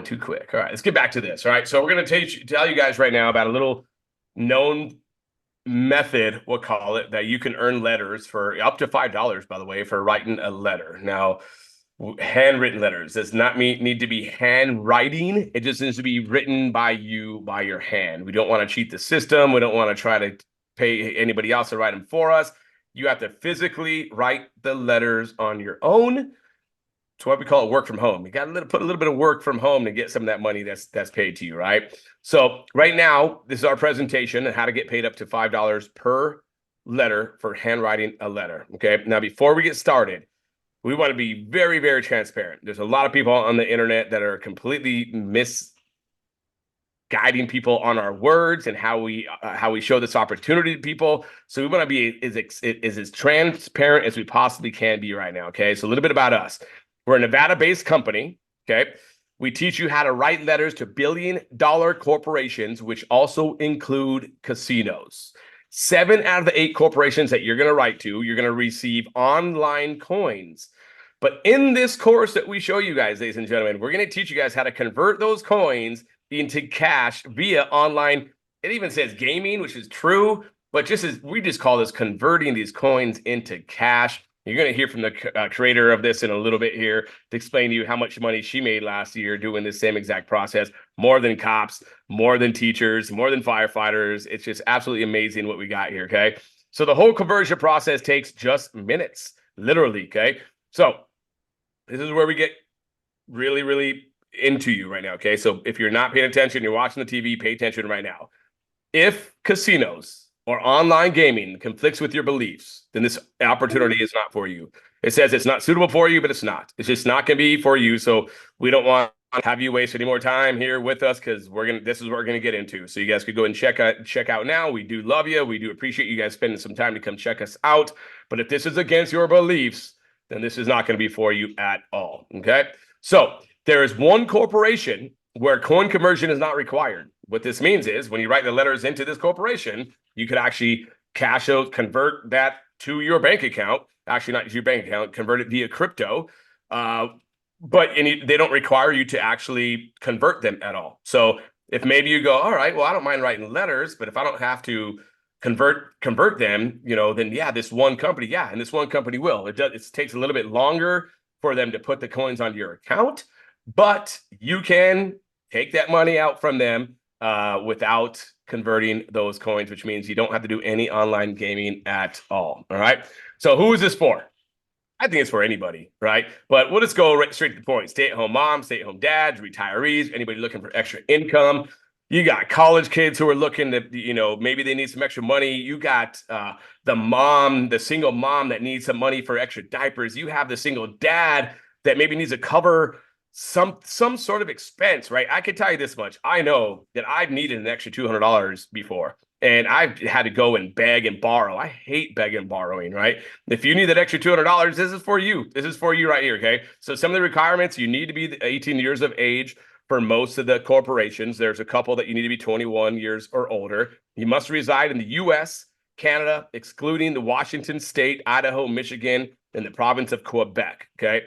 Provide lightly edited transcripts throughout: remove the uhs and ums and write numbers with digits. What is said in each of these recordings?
went too quick. All right, let's get back to this. All right, so we're going to tell you guys right now about a little known method, we'll call it, that you can earn letters for up to $5, by the way, for writing a letter. Now, handwritten letters does not need to be handwriting. It just needs to be written by you, by your hand. We don't want to cheat the system. We don't want to try to pay anybody else to write them for us. You have to physically write the letters on your own. It's what we call it work from home. You got to put a little bit of work from home to get some of that money that's paid to you, right? So right now, this is our presentation on how to get paid up to $5 per letter for handwriting a letter, okay? Now, before we get started, we want to be very, very transparent. There's a lot of people on the internet that are completely misguiding people on our words and how we show this opportunity to people. So we want to be as transparent as we possibly can be right now, okay? So a little bit about us. We're a Nevada-based company, okay? We teach you how to write letters to billion-dollar corporations, which also include casinos. 7 out of the 8 corporations that you're going to write to, you're going to receive online coins. But in this course that we show you guys, ladies and gentlemen, we're going to teach you guys how to convert those coins into cash via online. It even says gaming, which is true, but we just call this converting these coins into cash. You're going to hear from the creator of this in a little bit here to explain to you how much money she made last year doing this same exact process. More than cops, more than teachers, more than firefighters. It's just absolutely amazing what we got here, okay? So the whole conversion process takes just minutes, literally, okay? So this is where we get really, really into you right now, okay? So if you're not paying attention, you're watching the TV, pay attention right now. If casinos or online gaming conflicts with your beliefs, then this opportunity is not for you. It says it's not suitable for you, but it's not. It's just not going to be for you. So we don't want to have you waste any more time here with us because this is what we're going to get into. So you guys could go and check out now. We do love you. We do appreciate you guys spending some time to come check us out. But if this is against your beliefs, then this is not going to be for you at all. Okay. So there is one corporation where coin conversion is not required. What this means is when you write the letters into this corporation, you could actually cash out, convert that to your bank account. Actually, not your bank account, convert it via crypto. They don't require you to actually convert them at all. So if maybe you go, all right, well, I don't mind writing letters, but if I don't have to convert them, then yeah, this one company will. It takes a little bit longer for them to put the coins onto your account, but you can take that money out from them without converting those coins, which means you don't have to do any online gaming at all. All right. So who is this for? I think it's for anybody, right? But we'll just go straight to the point. Stay-at-home moms, stay-at-home dads, retarees, anybody looking for extra income. You got college kids who are looking to, maybe they need some extra money. You got the single mom that needs some money for extra diapers. You have the single dad that maybe needs to cover some sort of expense, right? I can tell you this much. I know that I've needed an extra $200 before, and I've had to go and beg and borrow. I hate begging and borrowing, right? If you need that extra $200, this is for you. This is for you right here, okay? So some of the requirements, you need to be 18 years of age for most of the corporations. There's a couple that you need to be 21 years or older. You must reside in the U.S., Canada, excluding the Washington State, Idaho, Michigan, and the province of Quebec, okay?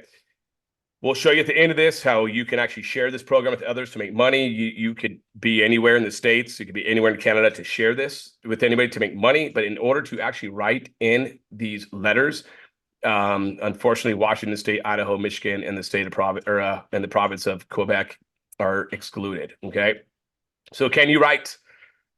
We'll show you at the end of this how you can actually share this program with others to make money. You could be anywhere in the States. You could be anywhere in Canada to share this with anybody to make money. But in order to actually write in these letters, unfortunately, Washington State, Idaho, Michigan, and the province of Quebec are excluded. Okay. So can you write?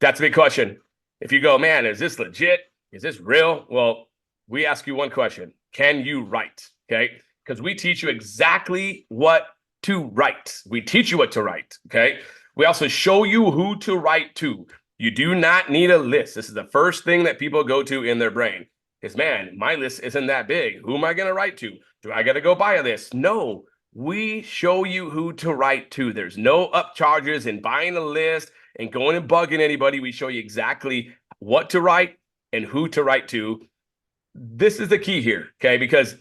That's a big question. If you go, man, is this legit? Is this real? Well, we ask you one question. Can you write? Okay. Because we teach you exactly what to write. We teach you what to write, okay? We also show you who to write to. You do not need a list. This is the first thing that people go to in their brain is, man, my list isn't that big. Who am I going to write to? Do I got to go buy a list? No, we show you who to write to. There's no upcharges in buying a list and going and bugging anybody. We show you exactly what to write and who to write to. This is the key here, okay? Because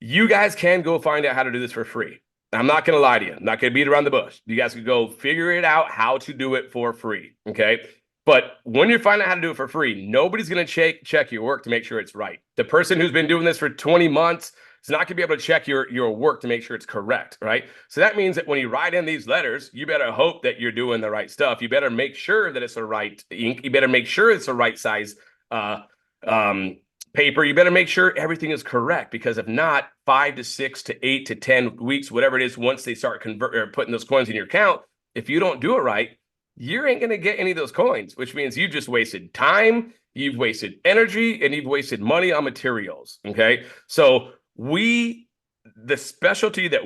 you guys can go find out how to do this for free. I'm not going to lie to you. I'm not going to beat around the bush. You guys can go figure it out how to do it for free, okay? But when you find out how to do it for free, nobody's going to check your work to make sure it's right. The person who's been doing this for 20 months It's not going to be able to check your work to make sure it's correct, right? So that means that when you write in these letters, you better hope that you're doing the right stuff. You better make sure that it's the right ink. You better make sure it's the right size uh, paper. You better make sure everything is correct, because if not, 5 to 6 to 8 to 10 weeks, whatever it is, once they start putting those coins in your account, if you don't do it right, you ain't going to get any of those coins, which means you just wasted time, you've wasted energy, and you've wasted money on materials. Okay. So the specialty that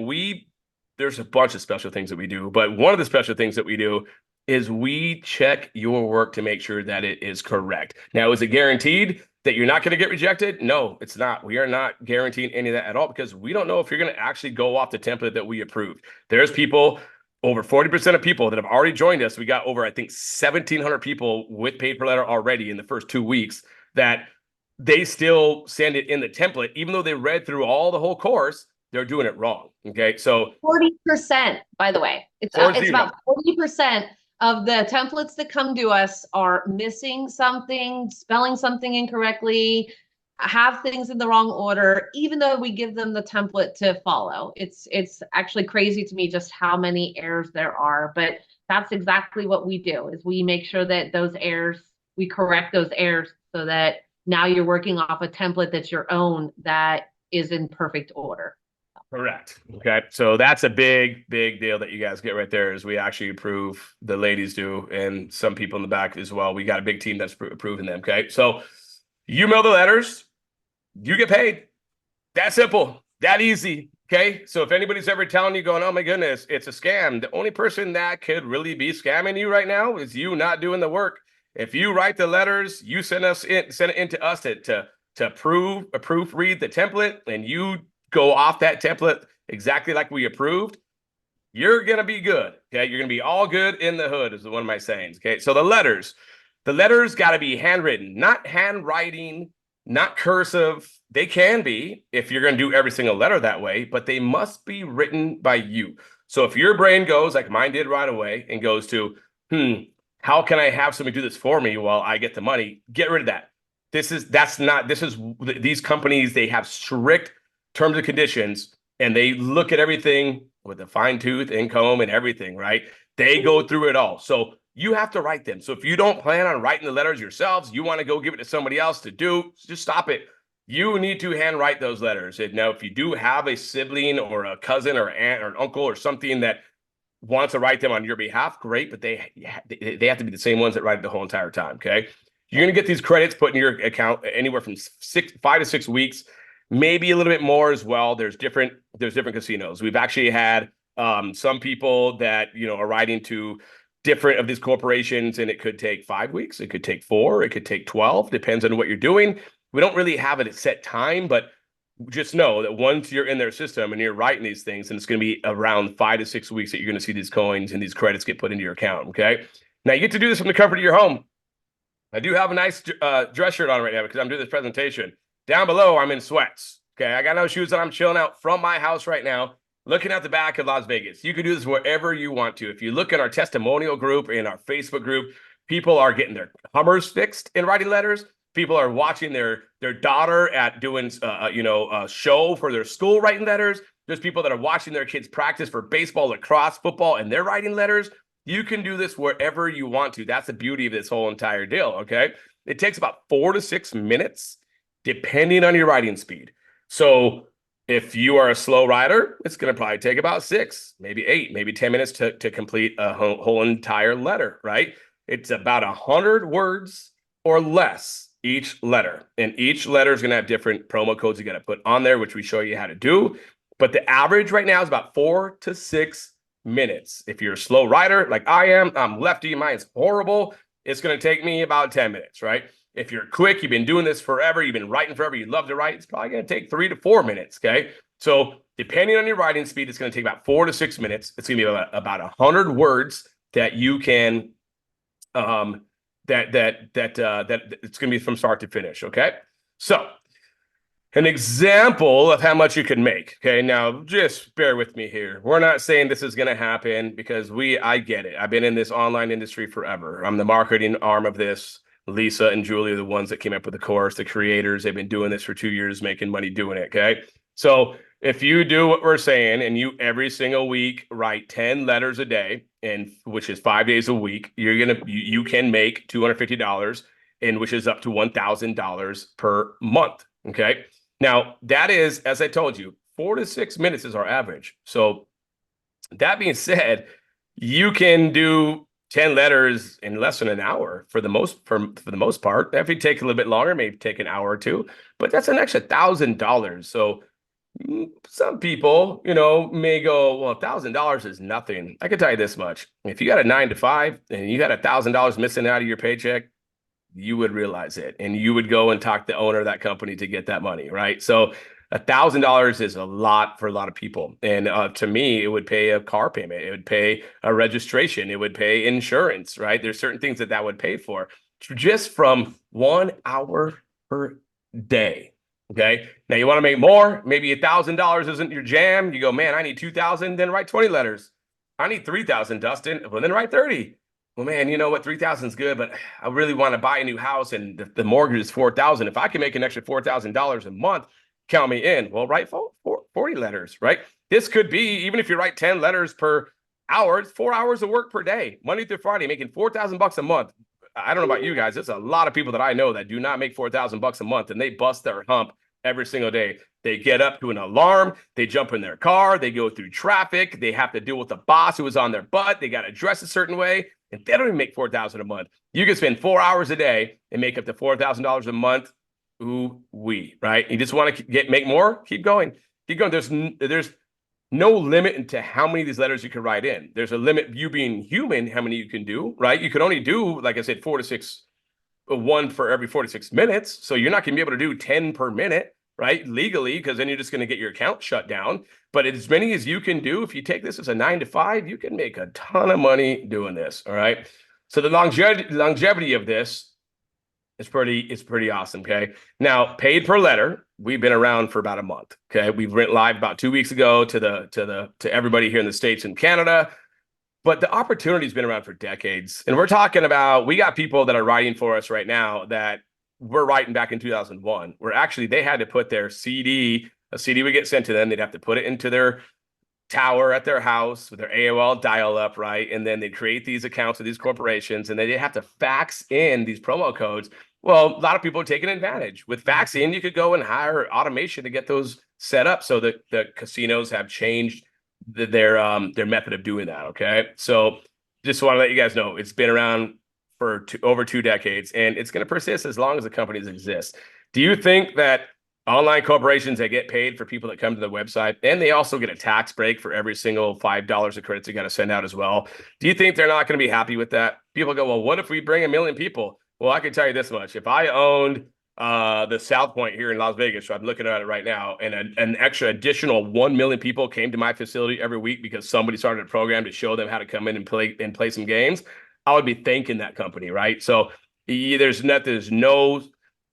there's a bunch of special things that we do, but one of the special things that we do is we check your work to make sure that it is correct. Now, is it guaranteed that you're not going to get rejected? No, it's not. We are not guaranteeing any of that at all, because we don't know if you're going to actually go off the template that we approved. There's people, over 40% of people that have already joined us. We got over, I think, 1,700 people with paid per letter already in the first 2 weeks, that they still send it in the template, even though they read through the whole course, they're doing it wrong. Okay. So 40%, by the way, it's about 40% of the templates that come to us are missing something, spelling something incorrectly, have things in the wrong order, even though we give them the template to follow. It's actually crazy to me just how many errors there are, but that's exactly what we do, is we make sure that we correct those errors, so that now you're working off a template that's your own, that is in perfect order. Correct. Okay. So that's a big, big deal that you guys get right there, is we actually approve, the ladies do, and some people in the back as well. We got a big team that's approving them. Okay. So you mail the letters, you get paid. That simple, that easy. Okay. So if anybody's ever telling you, going, oh my goodness, it's a scam, the only person that could really be scamming you right now is you not doing the work. If you write the letters, you send it into us to proofread the template, and you go off that template exactly like we approved, you're going to be good. Okay. You're going to be all good in the hood, is one of my sayings. Okay. So the letters got to be handwritten, not handwriting, not cursive. They can be, if you're going to do every single letter that way, but they must be written by you. So if your brain goes, like mine did right away, and goes to, how can I have somebody do this for me while I get the money? Get rid of that. These companies, they have strict terms and conditions, and they look at everything with a fine tooth and comb and everything, right? They go through it all. So you have to write them. So if you don't plan on writing the letters yourselves, you want to go give it to somebody else to do, just stop it. You need to handwrite those letters. And now, if you do have a sibling or a cousin or aunt or an uncle or something that wants to write them on your behalf, great, but they have to be the same ones that write it the whole entire time, okay? You're going to get these credits put in your account anywhere from 5 to 6 weeks, maybe a little bit more as well. There's different casinos. We've actually had some people that, are writing to different of these corporations, and it could take 5 weeks, it could take 4, it could take 12, depends on what you're doing. We don't really have it at set time, but just know that once you're in their system and you're writing these things, and it's going to be around 5 to 6 weeks that you're going to see these coins and these credits get put into your account. Okay. Now you get to do this from the comfort of your home. I do have a nice dress shirt on right now because I'm doing this presentation. Down below, I'm in sweats. Okay. I got no shoes, and I'm chilling out from my house right now, looking at the back of Las Vegas. You can do this wherever you want to. If you look at our testimonial group in our Facebook group, people are getting their Hummers fixed in writing letters. People are watching their daughter at doing a show for their school writing letters. There's people that are watching their kids practice for baseball, lacrosse, football, and they're writing letters. You can do this wherever you want to. That's the beauty of this whole entire deal. Okay. It takes about 4 to 6 minutes, depending on your writing speed. So if you are a slow writer, it's going to probably take about 6, maybe 8, maybe 10 minutes to complete a whole entire letter, right? It's about 100 words or less each letter. And each letter is going to have different promo codes you got to put on there, which we show you how to do. But the average right now is about 4 to 6 minutes. If you're a slow writer like I am, I'm lefty, mine's horrible, it's going to take me about 10 minutes, right? If you're quick, you've been doing this forever, you've been writing forever, you love to write, it's probably going to take 3 to 4 minutes, okay? So depending on your writing speed, it's going to take about 4 to 6 minutes. It's going to be about 100 words that you can, that it's going to be from start to finish, okay? So an example of how much you can make, okay? Now, just bear with me here. We're not saying this is going to happen, because I get it. I've been in this online industry forever. I'm the marketing arm of this. Lisa and Julie are the ones that came up with the course, the creators. They've been doing this for 2 years, making money doing it, okay? So if you do what we're saying and you every single week write 10 letters a day, and which is 5 days a week, you can make $250, and which is up to $1,000 per month. Okay. Now that is, as I told you, 4 to 6 minutes is our average. So that being said, you can do 10 letters in less than an hour for the most part. If you take a little bit longer, maybe take an hour or two, but that's an extra $1,000. So some people, may go, well, $1,000 is nothing. I can tell you this much. If you got a 9 to 5 and you got $1,000 missing out of your paycheck, you would realize it and you would go and talk to the owner of that company to get that money, right? So $1,000 is a lot for a lot of people. And to me, it would pay a car payment, it would pay a registration, it would pay insurance, right? There's certain things that would pay for just from 1 hour per day. Okay. Now you want to make more, maybe $1,000 isn't your jam. You go, man, I need 2,000, then write 20 letters. I need 3,000, Dustin. Well, then write 30. Well, man, you know what? 3,000 is good, but I really want to buy a new house and the mortgage is 4,000. If I can make an extra $4,000 a month, count me in. Well, write 40 letters, right? This could be, even if you write 10 letters per hour, it's 4 hours of work per day, Monday through Friday, making $4,000 a month. I don't know about you guys. There's a lot of people that I know that do not make $4,000 a month, and they bust their hump every single day. They get up to an alarm, they jump in their car, they go through traffic, they have to deal with the boss who is on their butt, they got to dress a certain way, and they don't even make $4,000 a month. You can spend 4 hours a day and make up to $4,000 a month. Right? You just want to make more? Keep going. Keep going. There's no limit into how many of these letters you can write in. There's a limit, you being human, how many you can do, right? You can only do, like I said, 4 to 6, one for every 4 to 6 minutes. So you're not going to be able to do 10 per minute, right? Legally, because then you're just going to get your account shut down. But as many as you can do, if you take this as a 9 to 5, you can make a ton of money doing this. All right. So the longevity of this is pretty awesome. Okay. Now, paid per letter, we've been around for about a month. Okay. We went live about 2 weeks ago to everybody here in the States and Canada. But the opportunity's been around for decades. And we're talking about, we got people that are writing for us right now that were writing back in 2001, where actually they had to put their a CD would get sent to them. They'd have to put it into their tower at their house with their AOL dial-up, right? And then they create these accounts with these corporations, and they have to fax in these promo codes. Well, a lot of people are taking advantage. With faxing, you could go and hire automation to get those set up so that the casinos have changed their method of doing that. Okay. So just want to let you guys know it's been around for over 2 decades, and it's going to persist as long as the companies exist. Do you think that online corporations that get paid for people that come to the website, and they also get a tax break for every single $5 of credits they got to send out as well, do you think they're not going to be happy with that? People go, well, what if we bring 1 million people? Well, I can tell you this much. If I owned the South Point here in Las Vegas, so I'm looking at it right now, and an extra additional 1 million people came to my facility every week because somebody started a program to show them how to come in and play some games, I would be thanking that company, right? So there's no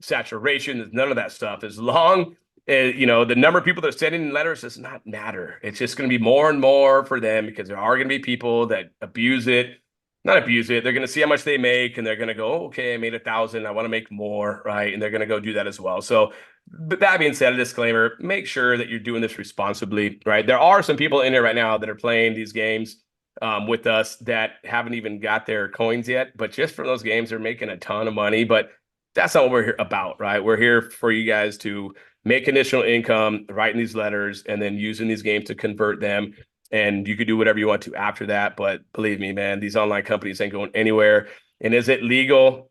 saturation, there's none of that stuff. As long as the number of people that are sending in letters does not matter. It's just going to be more and more for them because there are going to be people that not abuse it. They're going to see how much they make, and they're going to go, oh, okay, I made 1,000. I want to make more, right? And they're going to go do that as well. So, but that being said, a disclaimer: make sure that you're doing this responsibly, right? There are some people in there right now that are playing these games with us that haven't even got their coins yet, but just from those games, they're making a ton of money. But that's not what we're here about, right? We're here for you guys to make additional income, writing these letters, and then using these games to convert them. And you could do whatever you want to after that. But believe me, man, these online companies ain't going anywhere. And is it legal?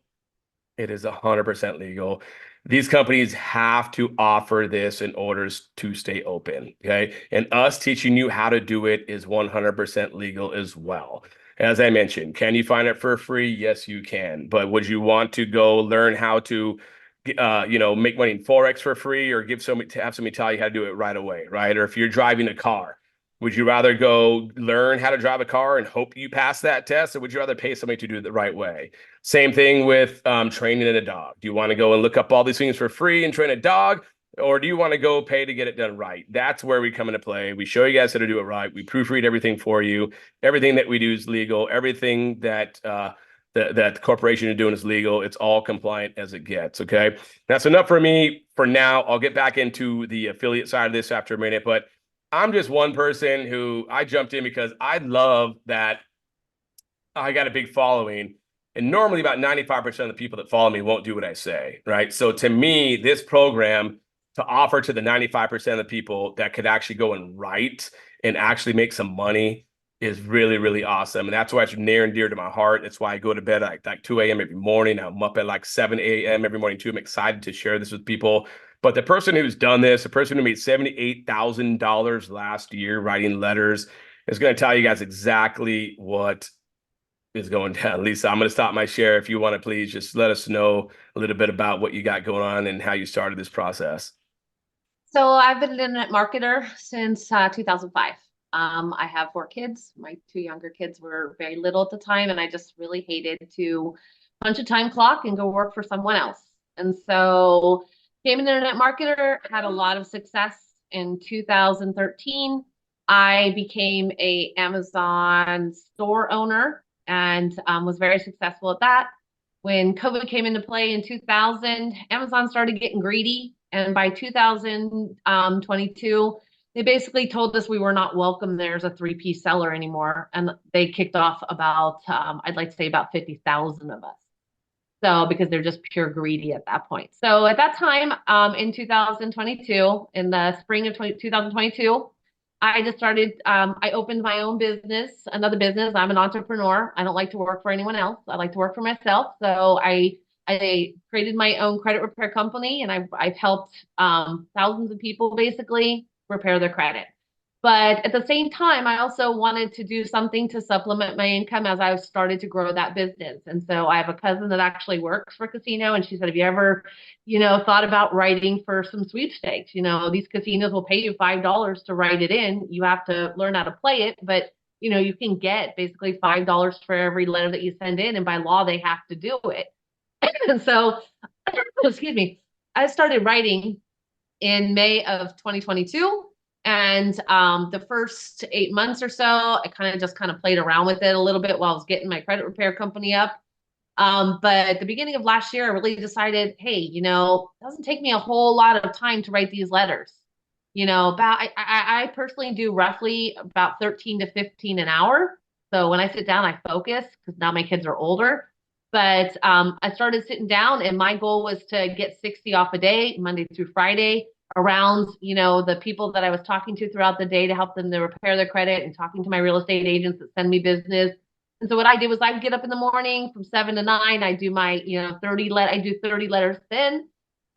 It is 100% legal. These companies have to offer this in order to stay open. Okay. And us teaching you how to do it is 100% legal as well. As I mentioned, can you find it for free? Yes, you can. But would you want to go learn how to make money in Forex for free, or have somebody tell you how to do it right away, right? Or if you're driving a car, would you rather go learn how to drive a car and hope you pass that test, or would you rather pay somebody to do it the right way? Same thing with training a dog. Do you want to go and look up all these things for free and train a dog, or do you want to go pay to get it done right? That's where we come into play. We show you guys how to do it right. We proofread everything for you. Everything that we do is legal. Everything that that the corporation you're doing is legal. It's all compliant as it gets. Okay. That's enough for me for now. I'll get back into the affiliate side of this after a minute, but I'm just one person who I jumped in because I love that I got a big following. And normally about 95% of the people that follow me won't do what I say, right? So to me, this program to offer to the 95% of the people that could actually go and write and actually make some money is really, really awesome. And that's why it's near and dear to my heart. That's why I go to bed at like 2 a.m. every morning. I'm up at like 7 a.m. every morning too. I'm excited to share this with people. But the person who's done this, the person who made $78,000 last year writing letters, is going to tell you guys exactly what is going down. Lisa, I'm going to stop my share. If you want to, please just let us know a little bit about what you got going on and how you started this process. So I've been an internet marketer since 2005. I have 4 kids. My 2 younger kids were very little at the time, and I just really hated to punch a time clock and go work for someone else. And so became an internet marketer, had a lot of success. In 2013, I became a Amazon store owner and was very successful at that. When COVID came into play in 2000, Amazon started getting greedy. And by 2022, they basically told us we were not welcome there as a 3P seller anymore. And they kicked off about, I'd like to say about 50,000 of us. So because they're just pure greedy at that point. So at that time, in 2022, in the spring of 2022, I just started, I opened my own business, another business. I'm an entrepreneur. I don't like to work for anyone else. I like to work for myself. So I created my own credit repair company, and I've helped thousands of people basically repair their credit. But at the same time, I also wanted to do something to supplement my income as I started to grow that business. And so I have a cousin that actually works for a casino, and she said, have you ever, thought about writing for some sweepstakes? These casinos will pay you $5 to write it in. You have to learn how to play it, but you can get basically $5 for every letter that you send in, and by law, they have to do it. And so, excuse me, I started writing in May of 2022. And the first 8 months or so, I kind of played around with it a little bit while I was getting my credit repair company up. But at the beginning of last year, I really decided, hey, it doesn't take me a whole lot of time to write these letters. I personally do roughly about 13 to 15 an hour. So when I sit down, I focus because now my kids are older. But I started sitting down, and my goal was to get 60 off a day, Monday through Friday, around, the people that I was talking to throughout the day to help them to repair their credit, and talking to my real estate agents that send me business. And so what I did was I would get up in the morning from 7 to 9. I do my, 30 letters. Then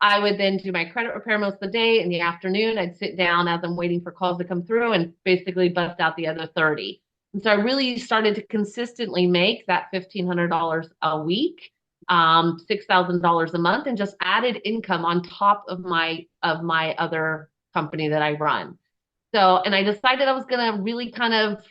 I would then do my credit repair most of the day. In the afternoon, I'd sit down as I'm waiting for calls to come through and basically bust out the other 30. And so I really started to consistently make that $1,500 a week, $6,000 a month, and just added income on top of my other company that I run. So, and I decided I was going to really kind of,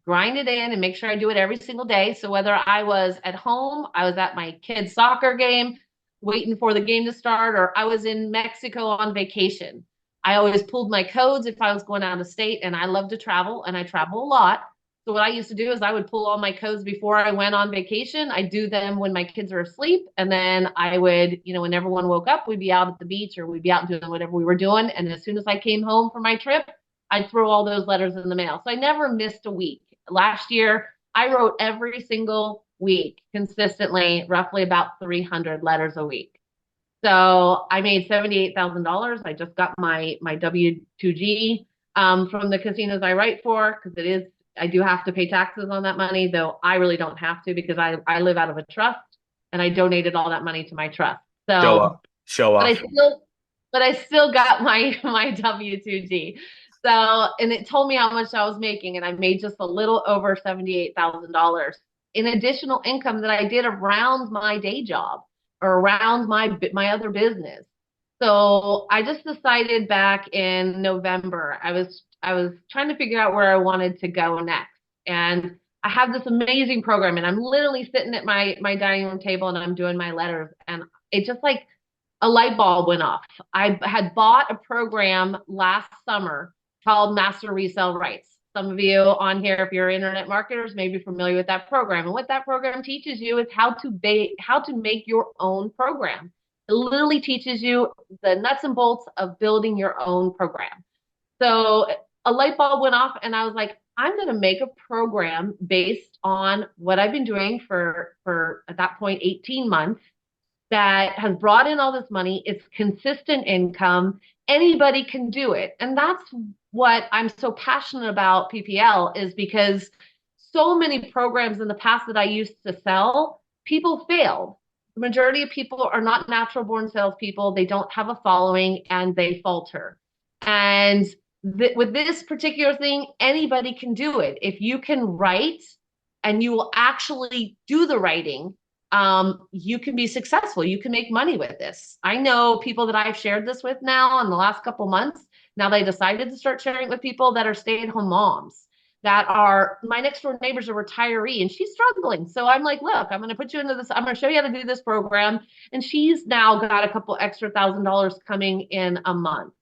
grind it in and make sure I do it every single day. So whether I was at home, I was at my kid's soccer game, waiting for the game to start, or I was in Mexico on vacation, I always pulled my codes if I was going out of state, and I love to travel, and I travel a lot. So what I used to do is I would pull all my codes before I went on vacation. I do them when my kids are asleep. And then I would, when everyone woke up, we'd be out at the beach, or we'd be out doing whatever we were doing. And as soon as I came home from my trip, I'd throw all those letters in the mail. So I never missed a week. Last year, I wrote every single week consistently, roughly about 300 letters a week. So I made $78,000. I just got my W-2G from the casinos I write for, because I do have to pay taxes on that money, though I really don't have to because I live out of a trust, and I donated all that money to my trust. So Show up. But I still got my W-2G. So, and it told me how much I was making, and I made just a little over $78,000 in additional income that I did around my day job or around my other business. So I just decided back in November, I was trying to figure out where I wanted to go next. And I have this amazing program, and I'm literally sitting at my dining room table, and I'm doing my letters, and it just like a light bulb went off. I had bought a program last summer called Master Resell Rights. Some of you on here, if you're internet marketers, may be familiar with that program. And what that program teaches you is how to make your own program. It literally teaches you the nuts and bolts of building your own program. So a light bulb went off and I was like, I'm going to make a program based on what I've been doing for at that point 18 months that has brought in all this money. It's consistent income. Anybody can do it. And that's what I'm so passionate about PPL, is because so many programs in the past that I used to sell, people failed. The majority of people are not natural born salespeople. They don't have a following and they falter. And with this particular thing, anybody can do it. If you can write and you will actually do the writing, you can be successful. You can make money with this. I know people that I've shared this with now in the last couple months. Now they decided to start sharing it with people that are stay-at-home moms, that are, my next door neighbor's a retiree and she's struggling. So I'm like, look, I'm going to put you into this. I'm going to show you how to do this program. And she's now got a couple extra $1,000 coming in a month.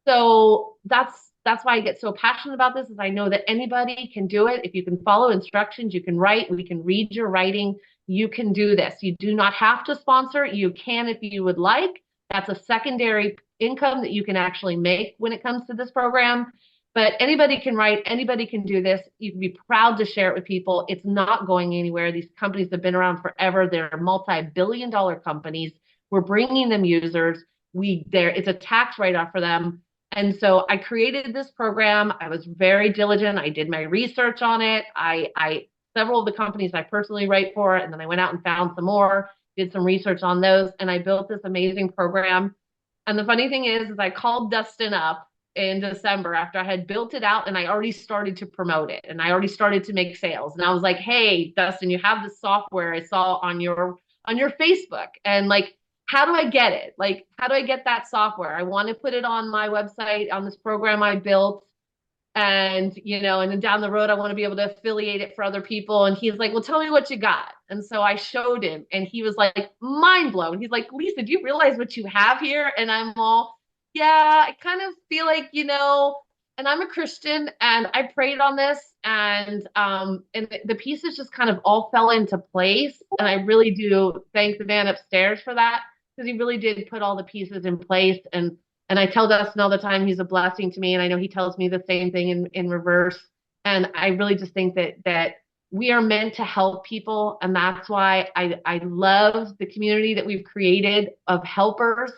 So that's why I get so passionate about this, is I know that anybody can do it. If you can follow instructions, you can write, we can read your writing, you can do this. You do not have to sponsor. You can if you would like. That's a secondary income that you can actually make when it comes to this program. But anybody can write, anybody can do this. You can be proud to share it with people. It's not going anywhere. These companies have been around forever. They're multi-billion-dollar companies. We're bringing them users. It's a tax write-off for them. And so I created this program. I was very diligent. I did my research on it. Several of the companies I personally write for, and then I went out and found some more, did some research on those, and I built this amazing program. And the funny thing is I called Dustin up in December after I had built it out and I already started to promote it and I already started to make sales. And I was like, hey, Dustin, you have this software I saw on your Facebook. And like, how do I get it? Like, how do I get that software? I want to put it on my website, on this program I built. And, and then down the road, I want to be able to affiliate it for other people. And he's like, well, tell me what you got. And so I showed him and he was like, mind blown. He's like, Lisa, do you realize what you have here? And I'm all, yeah, I kind of feel like, and I'm a Christian and I prayed on this and the pieces just kind of all fell into place. And I really do thank the man upstairs for that, because he really did put all the pieces in place. And I tell Dustin all the time, he's a blessing to me. And I know he tells me the same thing in reverse. And I really just think that we are meant to help people. And that's why I love the community that we've created of helpers.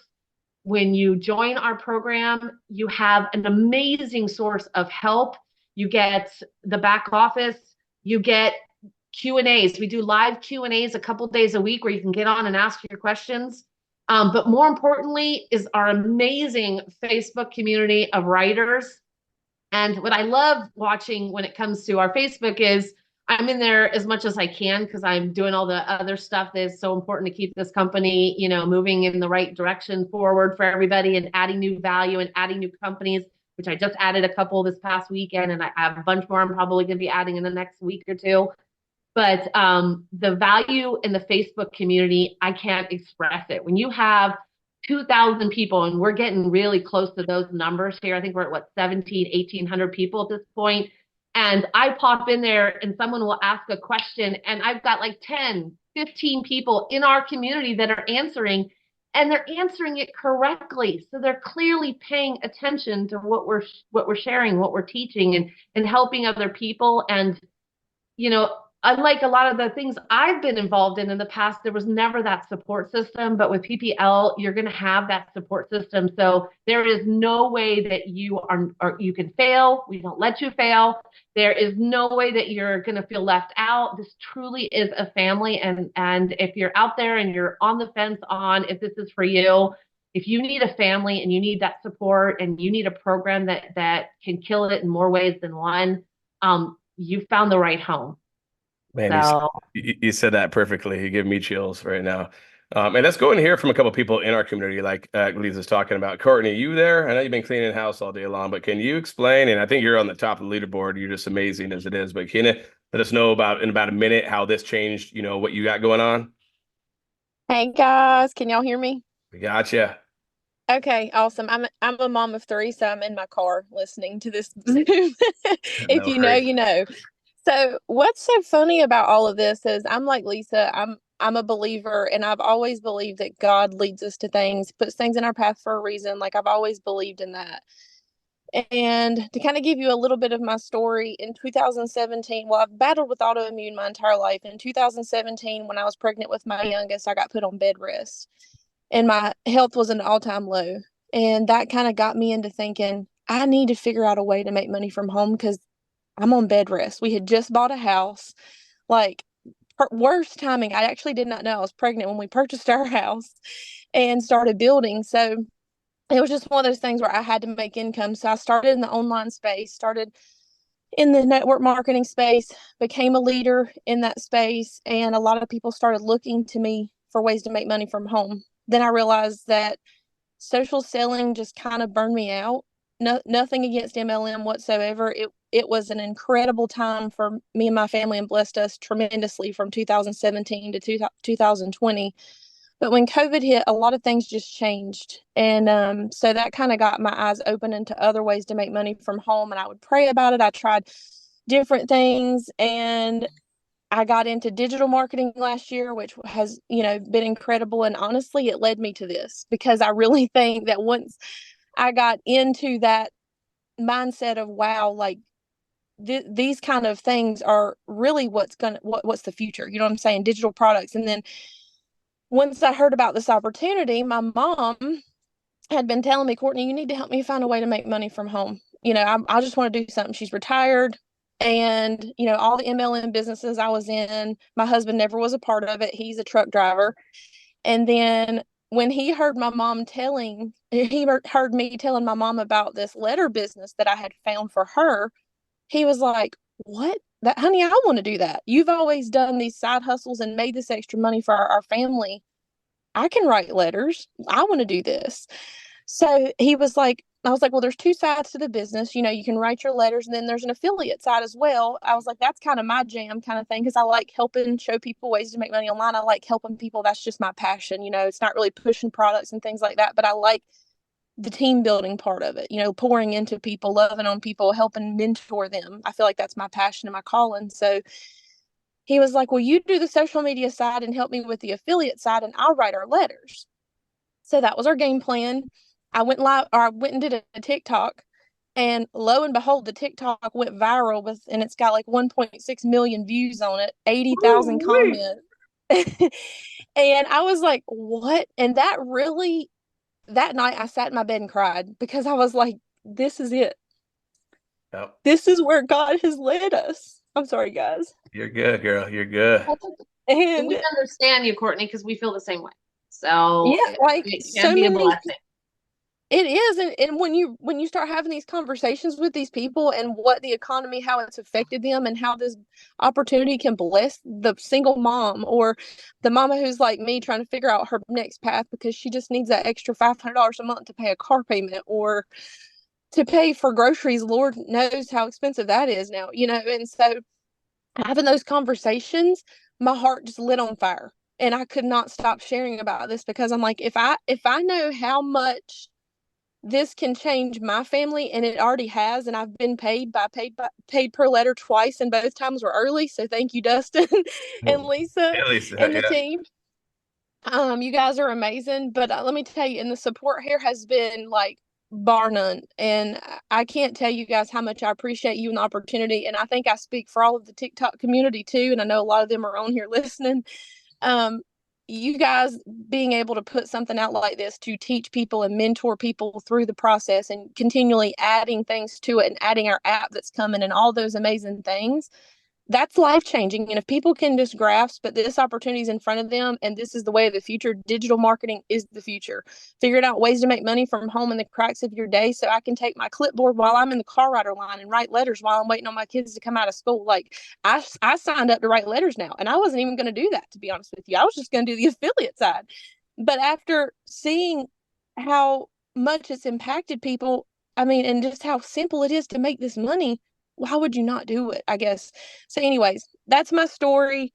When you join our program, you have an amazing source of help. You get the back office, you get Q&As. We do live Q&As a couple days a week where you can get on and ask your questions. But more importantly is our amazing Facebook community of writers. And what I love watching when it comes to our Facebook is I'm in there as much as I can because I'm doing all the other stuff that is so important to keep this company, moving in the right direction forward for everybody and adding new value and adding new companies, which I just added a couple this past weekend. And I have a bunch more I'm probably going to be adding in the next week or two. But the value in the Facebook community, I can't express it. When you have 2,000 people, and we're getting really close to those numbers here. I think we're at 1,800 people at this point. And I pop in there and someone will ask a question and I've got like 10, 15 people in our community that are answering, and they're answering it correctly. So they're clearly paying attention to what we're sharing, what we're teaching, and helping other people. And, unlike a lot of the things I've been involved in the past, there was never that support system. But with PPL, you're going to have that support system. So there is no way that you can fail. We don't let you fail. There is no way that you're going to feel left out. This truly is a family. And if you're out there and you're on the fence on if this is for you, if you need a family and you need that support and you need a program that can kill it in more ways than one, you found the right home. Man, So, you said that perfectly. You give me chills right now. And let's go and hear from a couple of people in our community, like Lisa's talking about. Courtney, you there? I know you've been cleaning the house all day long, but can you explain? And I think you're on the top of the leaderboard. You're just amazing as it is. But can you let us know in about a minute how this changed, what you got going on? Hey guys, can y'all hear me? We gotcha. Okay, awesome. I'm a mom of three, so I'm in my car listening to this Zoom. If No you know, worries. you know. So what's so funny about all of this is I'm like Lisa, I'm a believer and I've always believed that God leads us to things, puts things in our path for a reason. Like I've always believed in that. And to kind of give you a little bit of my story, in 2017, well, I've battled with autoimmune my entire life. In 2017, when I was pregnant with my youngest, I got put on bed rest and my health was an all-time low. And that kind of got me into thinking, I need to figure out a way to make money from home because I'm on bed rest. We had just bought a house. Like, worst timing. I actually did not know I was pregnant when we purchased our house and started building. So it was just one of those things where I had to make income. So I started in the online space, started in the network marketing space, became a leader in that space, and a lot of people started looking to me for ways to make money from home. Then I realized that social selling just kind of burned me out. No, nothing against MLM whatsoever. It was an incredible time for me and my family and blessed us tremendously from 2017 to 2020. But when COVID hit, a lot of things just changed. And so that kind of got my eyes open into other ways to make money from home. And I would pray about it. I tried different things and I got into digital marketing last year, which has, been incredible. And honestly, it led me to this because I really think that once I got into that mindset of, wow, like these kind of things are really what's the future. You know what I'm saying? Digital products. And then once I heard about this opportunity, my mom had been telling me, Courtney, you need to help me find a way to make money from home. I just want to do something. She's retired. And, all the MLM businesses I was in, my husband never was a part of it. He's a truck driver. And then when he heard me telling my mom about this letter business that I had found for her, he was like, what? That, honey, I want to do that. You've always done these side hustles and made this extra money for our family. I can write letters. I want to do this. So he was like, I was like, well, there's two sides to the business. You can write your letters and then there's an affiliate side as well. I was like, that's kind of my jam kind of thing because I like helping show people ways to make money online. I like helping people. That's just my passion. It's not really pushing products and things like that, but I like the team building part of it, pouring into people, loving on people, helping mentor them. I feel like that's my passion and my calling. So he was like, well, you do the social media side and help me with the affiliate side and I'll write our letters. So that was our game plan. I went and did a TikTok, and lo and behold, the TikTok went viral and it's got like 1.6 million views on it, 80,000 Woo-wee. comments. And I was like, what? And that night I sat in my bed and cried because I was like, this is it. Yep. This is where God has led us. I'm sorry, guys. You're good, girl. You're good. And we understand you, Courtney, because we feel the same way. So yeah, like it can so be a many blessing. It is, and when you start having these conversations with these people and what the economy, how it's affected them, and how this opportunity can bless the single mom or the mama who's like me trying to figure out her next path because she just needs that extra $500 a month to pay a car payment or to pay for groceries. Lord knows how expensive that is now, And so having those conversations, my heart just lit on fire, and I could not stop sharing about this because I'm like, if I know how much this can change my family, and it already has, and I've been paid per letter twice, and both times were early, so thank you, Dustin and Lisa At least, and the yeah. team. You guys are amazing, but let me tell you, and the support here has been like bar none, and I can't tell you guys how much I appreciate you and the opportunity, and I think I speak for all of the TikTok community too, and I know a lot of them are on here listening. um, you guys being able to put something out like this to teach people and mentor people through the process and continually adding things to it and adding our app that's coming and all those amazing things, that's life changing. And if people can just grasp, but this opportunity is in front of them and this is the way of the future, digital marketing is the future. Figuring out ways to make money from home in the cracks of your day so I can take my clipboard while I'm in the car rider line and write letters while I'm waiting on my kids to come out of school. Like I signed up to write letters now, and I wasn't even going to do that, to be honest with you. I was just going to do the affiliate side. But after seeing how much it's impacted people, I mean, and just how simple it is to make this money, why would you not do it? I guess. So, anyways, that's my story.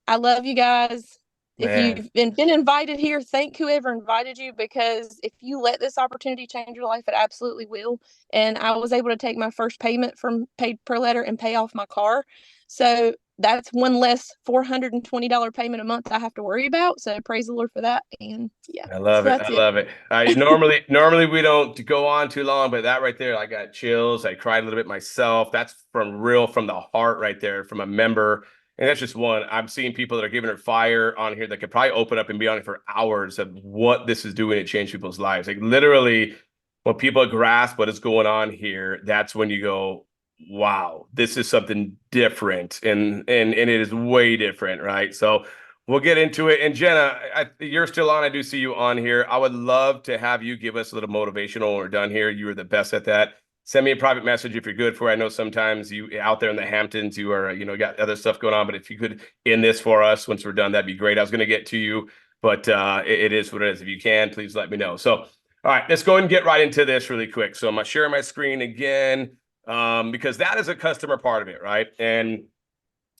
I love you guys. If Man. you've been invited here, thank whoever invited you, because if you let this opportunity change your life, it absolutely will. And I was able to take my first payment from Paid Per Letter and pay off my car. So that's one less $420 payment a month I have to worry about. So praise the Lord for that. And yeah, I love so it. that's I love it. I normally we don't go on too long, but that right there, I got chills. I cried a little bit myself. That's from the heart right there, from a member. And that's just one. I'm seeing people that are giving her fire on here that could probably open up and be on it for hours of what this is doing to change people's lives. Like literally, when people grasp what is going on here, that's when you go, wow, this is something different. And it is way different, right? So we'll get into it. And Jenna, you're still on. I do see you on here. I would love to have you give us a little motivational when we're done here. You are the best at that. Send me a private message if you're good for it. I know sometimes you out there in the Hamptons, you are, got other stuff going on, but if you could end this for us once we're done, that'd be great. I was going to get to you, but it is what it is. If you can, please let me know. So, all right, let's go ahead and get right into this really quick. So I'm going to share my screen again because that is a customer part of it, right? And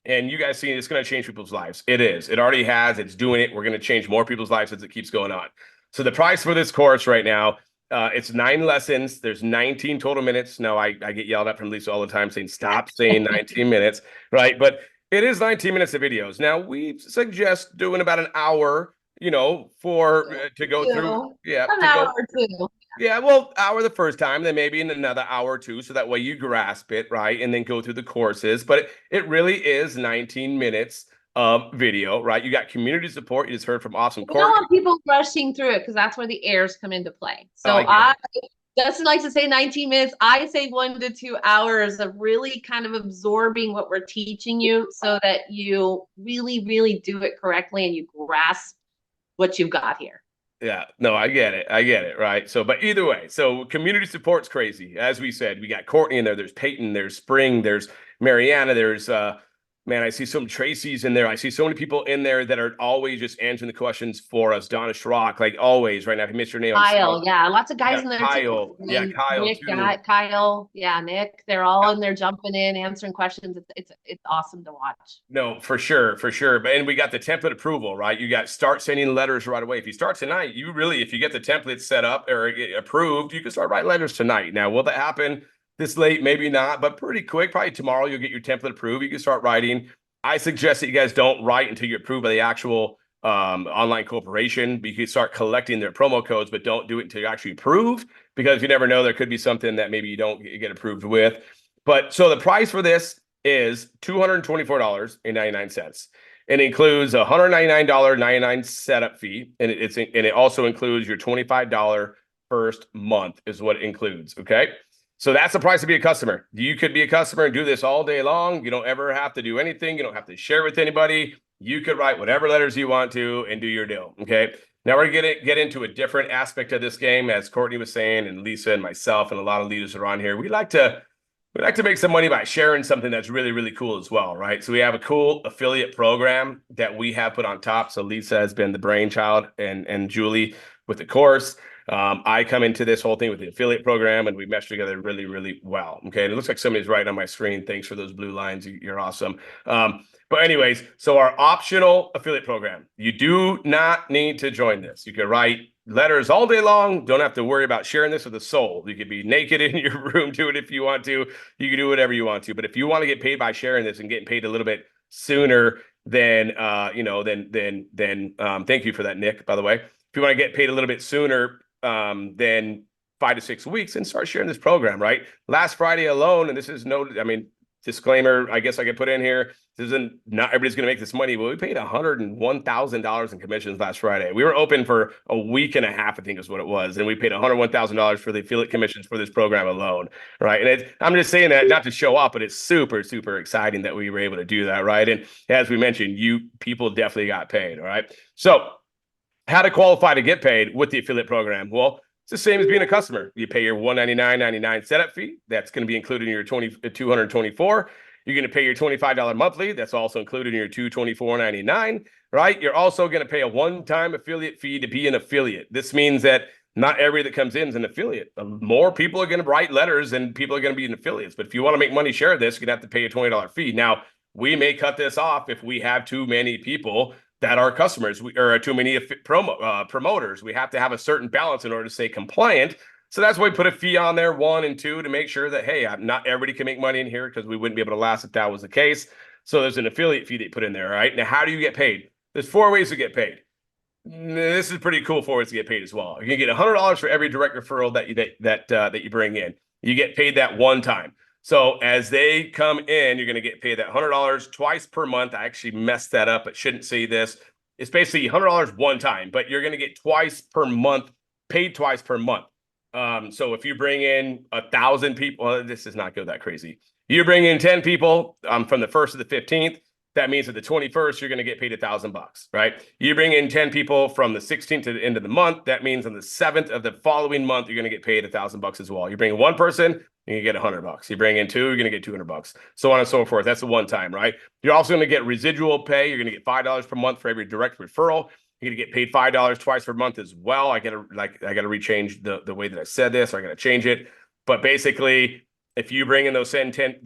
you guys see it's going to change people's lives. It is. It already has. It's doing it. We're going to change more people's lives as it keeps going on. So the price for this course right now, it's 9 lessons. There's 19 total minutes. Now, I get yelled at from Lisa all the time saying, stop saying 19 minutes, right? But it is 19 minutes of videos. Now, we suggest doing about an hour, for to go through. Yeah. An hour or two. Yeah, well, hour the first time, then maybe in another hour or two, so that way you grasp it, right? And then go through the courses. But it really is 19 minutes of video, right? You got community support. You just heard from awesome I don't want people rushing through it because that's where the errors come into play. So Justin likes to say 19 minutes. I say 1 to 2 hours of really kind of absorbing what we're teaching you so that you really, really do it correctly and you grasp what you've got here. Yeah, no, I get it, right? So, but either way, so community support's crazy. As we said, we got Courtney in there, there's Peyton, there's Spring, there's Mariana, there's man, I see some Tracy's in there. I see so many people in there that are always just answering the questions for us. Donna Schrock, like always, right now. If you missed your name, Kyle, yeah, lots of guys in there Kyle, too. yeah, Kyle Nick, too. Kyle, yeah, Nick. They're all in there jumping in, answering questions. It's awesome to watch. No, for sure. But and we got the template approval, right? You got start sending letters right away. If you start tonight, if you get the template set up or approved, you can start writing letters tonight. Now, will that happen this late? Maybe not, but pretty quick. Probably tomorrow you'll get your template approved. You can start writing. I suggest that you guys don't write until you're approved by the actual online corporation. You can start collecting their promo codes, but don't do it until you're actually approved, because you never know, there could be something that maybe you don't get approved with. But so the price for this is $224.99. It includes a $199.99 setup fee, and it also includes your $25 first month is what it includes. Okay. So that's the price to be a customer. You could be a customer and do this all day long. You don't ever have to do anything. You don't have to share with anybody. You could write whatever letters you want to and do your deal. Okay. Now we're going to get into a different aspect of this game, as Courtney was saying, and Lisa and myself and a lot of leaders that are on here. We like to make some money by sharing something that's really, really cool as well, right? So we have a cool affiliate program that we have put on top. So Lisa has been the brainchild and Julie with the course. I come into this whole thing with the affiliate program, and we mesh together really, really well. Okay. And it looks like somebody's writing on my screen. Thanks for those blue lines. You're awesome. But anyways, so our optional affiliate program, you do not need to join this. You can write letters all day long. Don't have to worry about sharing this with a soul. You could be naked in your room, do it if you want to. You can do whatever you want to. But if you want to get paid by sharing this and getting paid a little bit sooner than, thank you for that, Nick, by the way. If you want to get paid a little bit sooner than 5 to 6 weeks, and start sharing this program, right? Last Friday alone, and this is disclaimer, I guess I could put in here, not everybody's going to make this money, but we paid $101,000 in commissions last Friday. We were open for a week and a half, I think is what it was, and we paid $101,000 for the affiliate commissions for this program alone, right? And I'm just saying that not to show off, but it's super, super exciting that we were able to do that, right? And as we mentioned, people definitely got paid, all right? So how to qualify to get paid with the affiliate program? Well, it's the same as being a customer. You pay your $199.99 setup fee. That's going to be included in your $224. You're going to pay your $25 monthly. That's also included in your $224.99, right? You're also going to pay a one-time affiliate fee to be an affiliate. This means that not everybody that comes in is an affiliate. More people are going to write letters and people are going to be an affiliates. But if you want to make money share this, you're going to have to pay a $20 fee. Now, we may cut this off if we have too many people that are customers. We are too many promoters. We have to have a certain balance in order to stay compliant. So that's why we put a fee on there, 1 and 2, to make sure that, hey, not everybody can make money in here, because we wouldn't be able to last if that was the case. So there's an affiliate fee that you put in there. All right. Now, how do you get paid? There's 4 ways to get paid. This is pretty cool for us to get paid as well. You can get $100 for every direct referral that you bring in. You get paid that one time. So as they come in, you're going to get paid that $100 twice per month. I actually messed that up. I shouldn't say this. It's basically $100 one time, but you're going to get twice per month, paid twice per month. So if you bring in 1,000 people, well, this does not go that crazy. You bring in 10 people from the 1st to the 15th. That means at the 21st, you're going to get paid $1,000, right? You bring in 10 people from the 16th to the end of the month. That means on the 7th of the following month, you're going to get paid $1,000 as well. You bring in one person, you get $100. You bring in 2, you're going to get $200, so on and so forth. That's the one time, right? You're also going to get residual pay. You're going to get $5 per month for every direct referral. You're going to get paid $5 twice per month as well. I got to rechange the way that I said this. I got to change it. But basically, if you bring in those same 10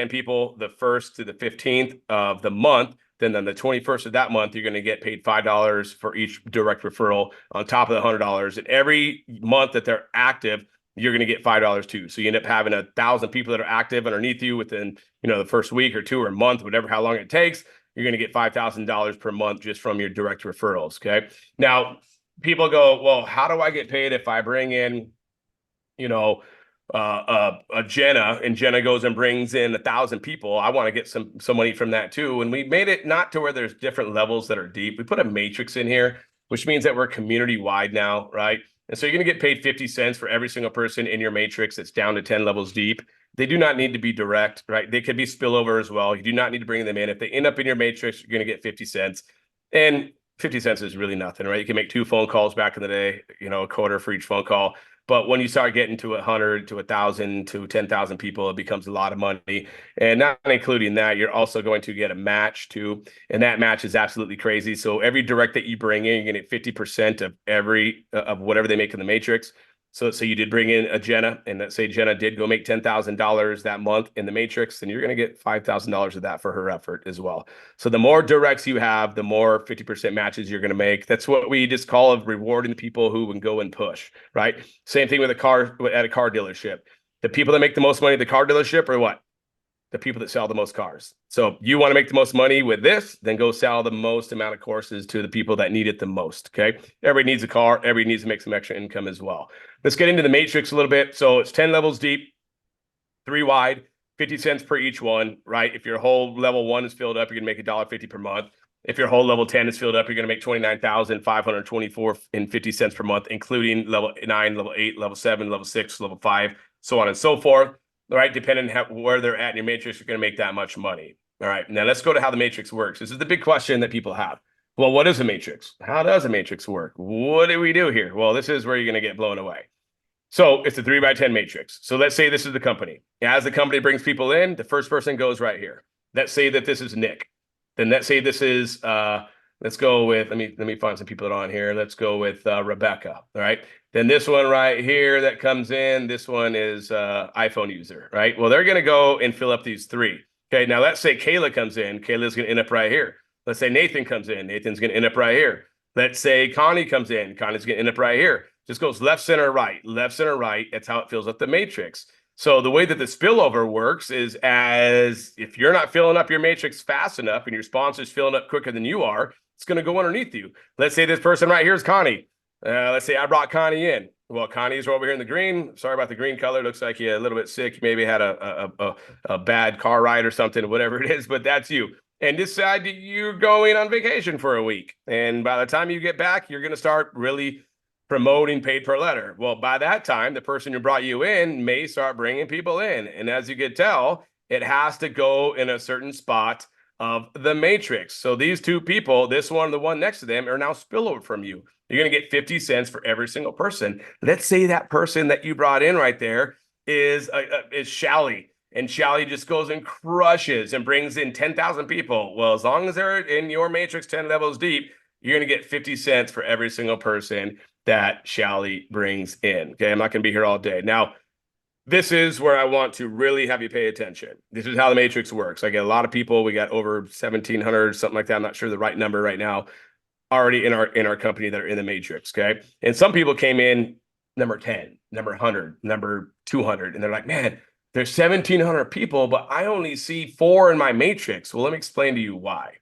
people the 1st to the 15th of the month, then on the 21st of that month, you're going to get paid $5 for each direct referral on top of the $100. And every month that they're active, you're going to get $5 too. So you end up having 1,000 people that are active underneath you within, the first week or 2 or a month, whatever, how long it takes. You're going to get $5,000 per month just from your direct referrals. Okay. Now, people go, well, how do I get paid if I bring in, a Jenna, and Jenna goes and brings in 1,000 people? I want to get some money from that too. And we made it not to where there's different levels that are deep. We put a matrix in here, which means that we're community wide now, right? And so you're going to get paid 50 cents for every single person in your matrix that's down to 10 levels deep. They do not need to be direct, right? They could be spillover as well. You do not need to bring them in. If they end up in your matrix, you're going to get 50 cents. And 50 cents is really nothing, right? You can make 2 phone calls back in the day, a quarter for each phone call. But when you start getting to 100 to 1,000 to 10,000 people, it becomes a lot of money. And not including that, you're also going to get a match too. And that match is absolutely crazy. So every direct that you bring in, you're going to get 50% of whatever they make in the matrix. So let's say you did bring in a Jenna, and let's say Jenna did go make $10,000 that month in the matrix, then you're going to get $5,000 of that for her effort as well. So the more directs you have, the more 50% matches you're going to make. That's what we just call rewarding the people who can go and push, right? Same thing with at a car dealership. The people that make the most money at the car dealership are what? The people that sell the most cars. So you want to make the most money with this, then go sell the most amount of courses to the people that need it the most. Okay. Everybody needs a car. Everybody needs to make some extra income as well. Let's get into the matrix a little bit. So it's 10 levels deep, 3 wide, 50 cents per each one, right? If your whole level 1 is filled up, you're going to make $1.50 per month. If your whole level 10 is filled up, you're going to make $29,524.50 per month, including level 9, level 8, level 7, level 6, level 5, so on and so forth. All right, depending on where they're at in your matrix, you're going to make that much money. All right, now let's go to how the matrix works. This is the big question that people have. Well, what is a matrix? How does a matrix work? What do we do here? Well, this is where you're going to get blown away. So it's a 3x10 matrix. So let's say this is the company. As the company brings people in, the first person goes right here. Let's say that this is Nick. Then let's say this is, let's go with, let me find some people that are on here. Let's go with Rebecca, all right? Then this one right here that comes in, this one is iPhone user, right? Well, they're going to go and fill up these 3. Okay, now let's say Kayla comes in. Kayla's going to end up right here. Let's say Nathan comes in. Nathan's going to end up right here. Let's say Connie comes in. Connie's going to end up right here. Just goes left, center, right. Left, center, right. That's how it fills up the matrix. So the way that the spillover works is, as if you're not filling up your matrix fast enough and your sponsor's filling up quicker than you are, it's going to go underneath you. Let's say this person right here is Connie. Let's say I brought Connie in. Well, Connie's over here in the green. Sorry about the green color. Looks like you're a little bit sick. You maybe had a bad car ride or something, whatever it is, but that's you. And decide you're going on vacation for a week. And by the time you get back, you're going to start really promoting paid per letter. Well, by that time, the person who brought you in may start bringing people in. And as you can tell, it has to go in a certain spot of the matrix. So these 2 people, this one, the one next to them, are now spillover from you. You're going to get 50 cents for every single person. Let's say that person that you brought in right there is Shally. And Shally just goes and crushes and brings in 10,000 people. Well, as long as they're in your matrix 10 levels deep, you're going to get 50 cents for every single person that Shally brings in. Okay, I'm not going to be here all day. Now, this is where I want to really have you pay attention. This is how the matrix works. I get a lot of people. We got over 1,700, something like that. I'm not sure the right number right now, already in our company that are in the matrix. Okay. And some people came in number 10, number 100, number 200, and they're like, man, there's 1,700 people, but I only see 4 in my matrix. Well, let me explain to you why.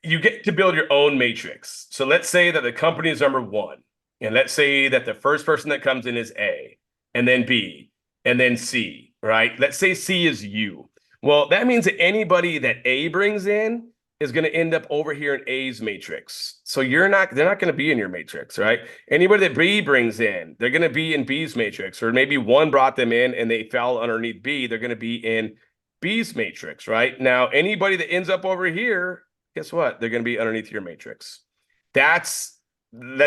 You get to build your own matrix. So let's say that the company is number 1, and let's say that the first person that comes in is A, and then B, and then C, right? Let's say C is you. Well, that means that anybody that A brings in is going to end up over here in A's matrix. So they're not going to be in your matrix, right? Anybody that B brings in, they're going to be in B's matrix, or maybe one brought them in and they fell underneath B, they're going to be in B's matrix, right? Now, anybody that ends up over here, guess what? They're going to be underneath your matrix. Let's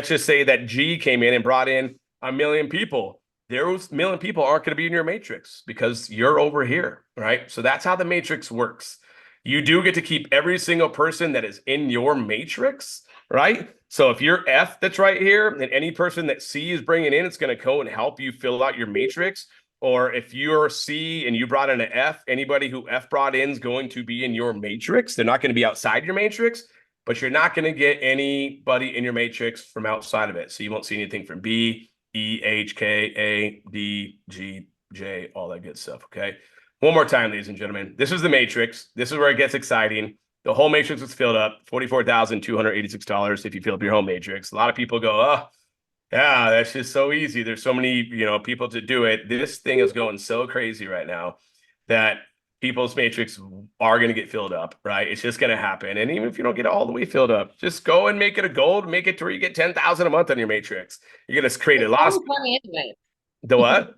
just say that G came in and brought in 1 million people. Those 1 million people aren't going to be in your matrix because you're over here, right? So that's how the matrix works. You do get to keep every single person that is in your matrix, right? So if you're F that's right here, and any person that C is bringing in, it's going to go and help you fill out your matrix. Or if you're C and you brought in an F, anybody who F brought in is going to be in your matrix. They're not going to be outside your matrix, but you're not going to get anybody in your matrix from outside of it. So you won't see anything from B, E, H, K, A, D, G, J, all that good stuff, okay? One more time, ladies and gentlemen. This is the matrix. This is where it gets exciting. The whole matrix is filled up, $44,286 if you fill up your whole matrix. A lot of people go, oh, yeah, that's just so easy. There's so many, people to do it. This thing is going so crazy right now that people's matrix are going to get filled up, right? It's just going to happen. And even if you don't get it all the way filled up, just go and make it a gold, make it to where you get 10,000 a month on your matrix. You're going to create a lot of money anyway. The what?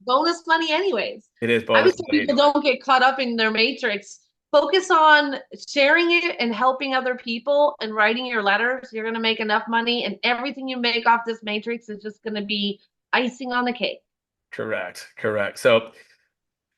Bonus money anyways. It is bonus money. People don't get caught up in their matrix. Focus on sharing it and helping other people and writing your letters. You're going to make enough money, and everything you make off this matrix is just going to be icing on the cake. Correct. So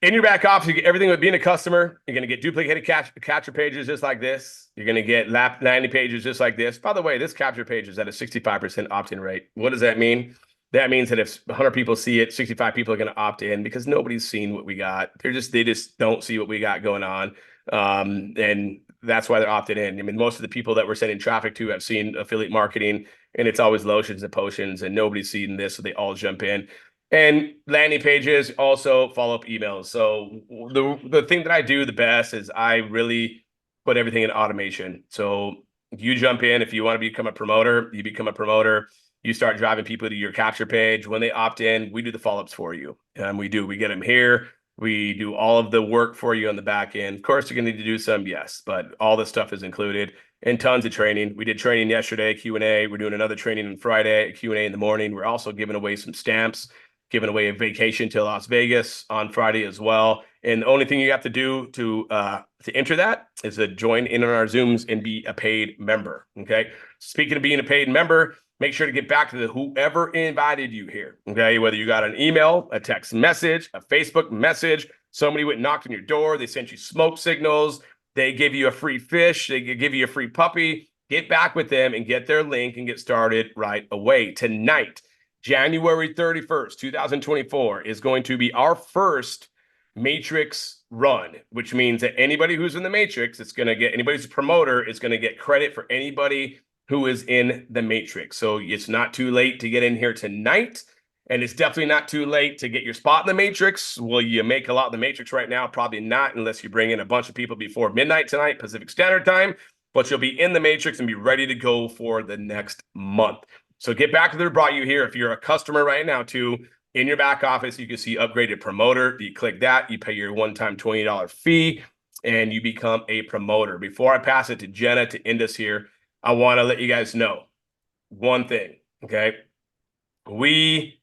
in your back office, you get everything with being a customer. You're going to get duplicated capture pages just like this. You're going to get landing pages just like this. By the way, this capture page is at a 65% opt-in rate. What does that mean? That means that if 100 people see it, 65 people are going to opt in because nobody's seen what we got. They just don't see what we got going on. And that's why they're opted in. I mean, most of the people that we're sending traffic to have seen affiliate marketing, and it's always lotions and potions, and nobody's seen this, so they all jump in. And landing pages, also follow-up emails. So the thing that I do the best is I really put everything in automation. So you jump in. If you want to become a promoter, you become a promoter. You start driving people to your capture page. When they opt in, we do the follow-ups for you. And we get them here. We do all of the work for you on the back end. Of course, you're going to need to do some, yes, but all this stuff is included, and tons of training. We did training yesterday, Q&A. We're doing another training on Friday, Q&A in the morning. We're also giving away some stamps, giving away a vacation to Las Vegas on Friday as well. And the only thing you have to do to enter that is to join in on our Zooms and be a paid member, okay? Speaking of being a paid member, make sure to get back to whoever invited you here, okay? Whether you got an email, a text message, a Facebook message, somebody went and knocked on your door, they sent you smoke signals, they give you a free fish, they give you a free puppy, get back with them and get their link and get started right away. Tonight, January 31st, 2024 is going to be our first Matrix run, which means that anybody who's in the Matrix, anybody who's a promoter is going to get credit for anybody who is in the Matrix. So it's not too late to get in here tonight, and it's definitely not too late to get your spot in the Matrix. Will you make a lot in the Matrix right now? Probably not, unless you bring in a bunch of people before midnight tonight, Pacific Standard Time, but you'll be in the Matrix and be ready to go for the next month. So get back to who brought you here. If you're a customer right now too, in your back office, you can see upgraded promoter. You click that, you pay your one-time $20 fee, and you become a promoter. Before I pass it to Jenna to end us here, I want to let you guys know one thing, okay? We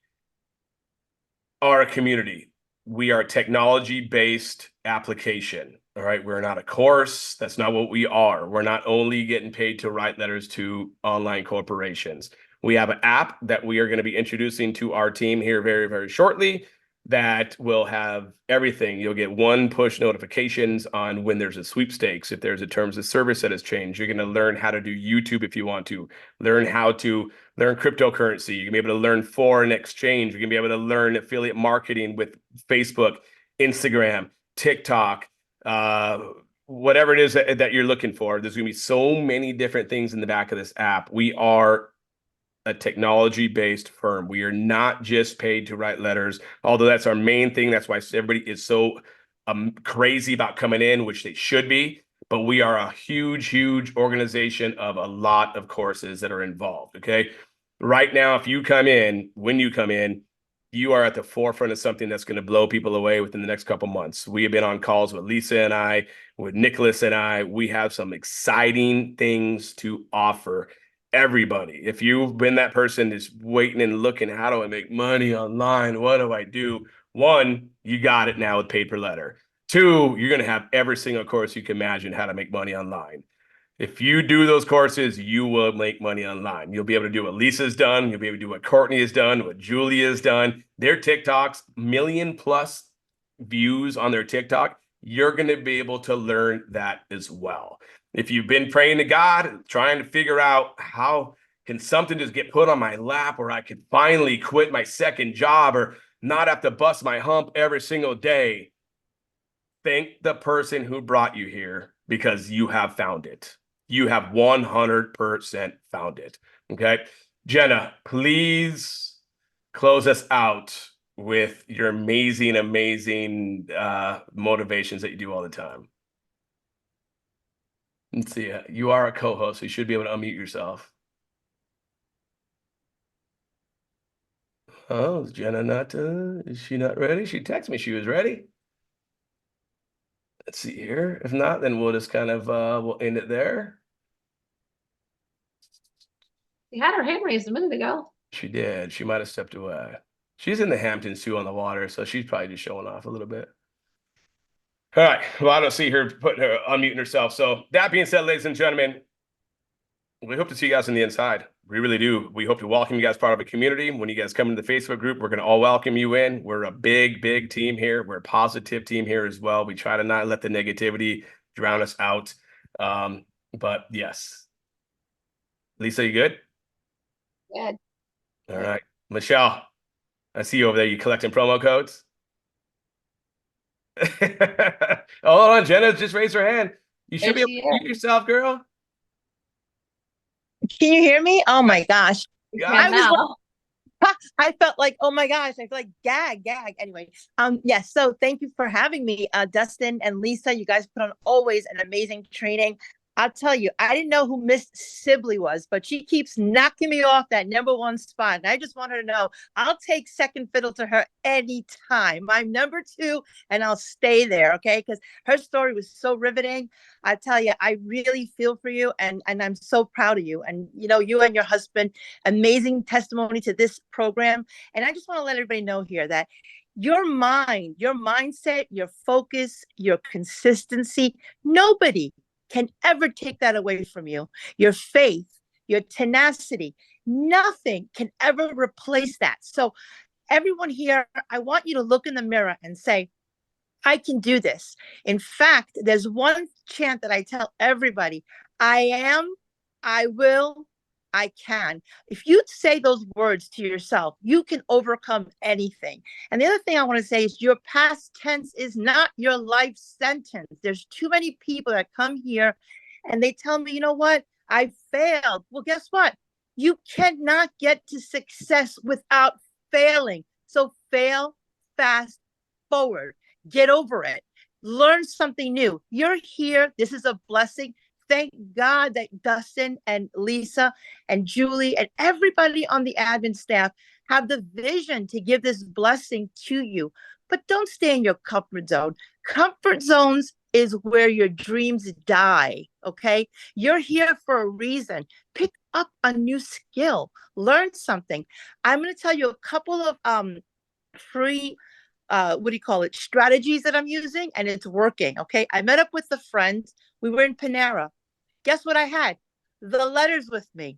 are a community. We are a technology-based application, all right? We're not a course. That's not what we are. We're not only getting paid to write letters to online corporations. We have an app that we are going to be introducing to our team here very, very shortly. that will have everything. You'll get one push notifications on when there's a sweepstakes, if there's a terms of service that has changed. You're going to learn how to do YouTube if you want to, learn how to learn cryptocurrency. You're going to be able to learn foreign exchange. You're going to be able to learn affiliate marketing with Facebook, Instagram, TikTok, whatever it is that you're looking for. There's going to be so many different things in the back of this app. We are a technology-based firm. We are not just paid to write letters, although that's our main thing. That's why everybody is so crazy about coming in, which they should be. But we are a huge, huge organization of a lot of courses that are involved, okay? Right now, if you come in, when you come in, you are at the forefront of something that's going to blow people away within the next couple months. We have been on calls with Lisa and I, with Nicholas and I. We have some exciting things to offer everybody. If you've been that person that's waiting and looking, how do I make money online? What do I do? One, you got it now with paid per letter. Two, you're going to have every single course you can imagine how to make money online. If you do those courses, you will make money online. You'll be able to do what Lisa's done. You'll be able to do what Courtney has done, what Julia's done. Their TikToks, million plus views on their TikTok. You're going to be able to learn that as well. If you've been praying to God, trying to figure out how can something just get put on my lap where I could finally quit my second job or not have to bust my hump every single day, thank the person who brought you here because you have found it. You have 100% found it. Okay. Jenna, please close us out with your amazing, amazing motivations that you do all the time. Let's see. You are a co-host, so you should be able to unmute yourself. Oh, is Jenna not? Is she not ready? She texted me she was ready. Let's see here. If not, then we'll just kind of we'll end it there. She had her hand raised a minute ago. She did. She might have stepped away. She's in the Hamptons too on the water, so she's probably just showing off a little bit. All right. Well, I don't see her unmuting herself. So that being said, ladies and gentlemen, we hope to see you guys on the inside. We really do. We hope to welcome you guys part of a community. When you guys come into the Facebook group, we're going to all welcome you in. We're a big, big team here. We're a positive team here as well. We try to not let the negativity drown us out. But yes. Lisa, you good? Good. All right. Michelle, I see you over there. You collecting promo codes? Oh, hold on. Jenna just raised her hand. You should be able to mute yourself, girl. Can you hear me? Oh my gosh. I felt like, oh my gosh, I feel like gag. Anyway, yes. So thank you for having me, Dustin and Lisa. You guys put on always an amazing training. I'll tell you, I didn't know who Miss Sibley was, but she keeps knocking me off that #1 spot. And I just want her to know I'll take second fiddle to her anytime. I'm #2 and I'll stay there, okay? Because her story was so riveting. I tell you, I really feel for you and I'm so proud of you. And, you know, you and your husband, amazing testimony to this program. And I just want to let everybody know here that your mind, your mindset, your focus, your consistency, nobody can ever take that away from you. Your faith, your tenacity, nothing can ever replace that. So everyone here, I want you to look in the mirror and say, I can do this. In fact, there's one chant that I tell everybody, I am, I will, I can. If you say those words to yourself, you can overcome anything. And the other thing I want to say is your past tense is not your life sentence. There's too many people that come here and they tell me, you know what? I failed. Well, guess what? You cannot get to success without failing. So fail fast forward. Get over it. Learn something new. You're here. This is a blessing. Thank God that Dustin and Lisa and Julie and everybody on the admin staff have the vision to give this blessing to you. But don't stay in your comfort zone. Comfort zones is where your dreams die, okay? You're here for a reason. Pick up a new skill. Learn something. I'm going to tell you a couple of free strategies that I'm using, and it's working. Okay. I met up with a friend. We were in Panera. Guess what I had? The letters with me.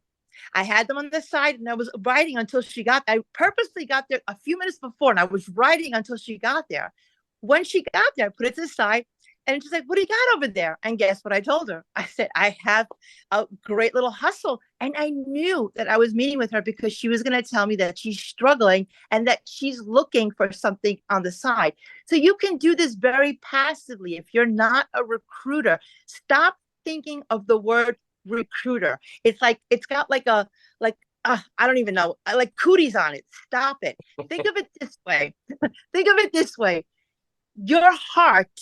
I had them on the side and I was writing until she got, I purposely got there a few minutes before and I was writing until she got there. When she got there, I put it to the side and she's like, what do you got over there? And guess what I told her? I said, I have a great little hustle. And I knew that I was meeting with her because she was going to tell me that she's struggling and that she's looking for something on the side. So you can do this very passively. If you're not a recruiter, stop thinking of the word recruiter. It's like, it's got like a, I don't even know, like cooties on it. Stop it. Think of it this way. Think of it this way. Your heart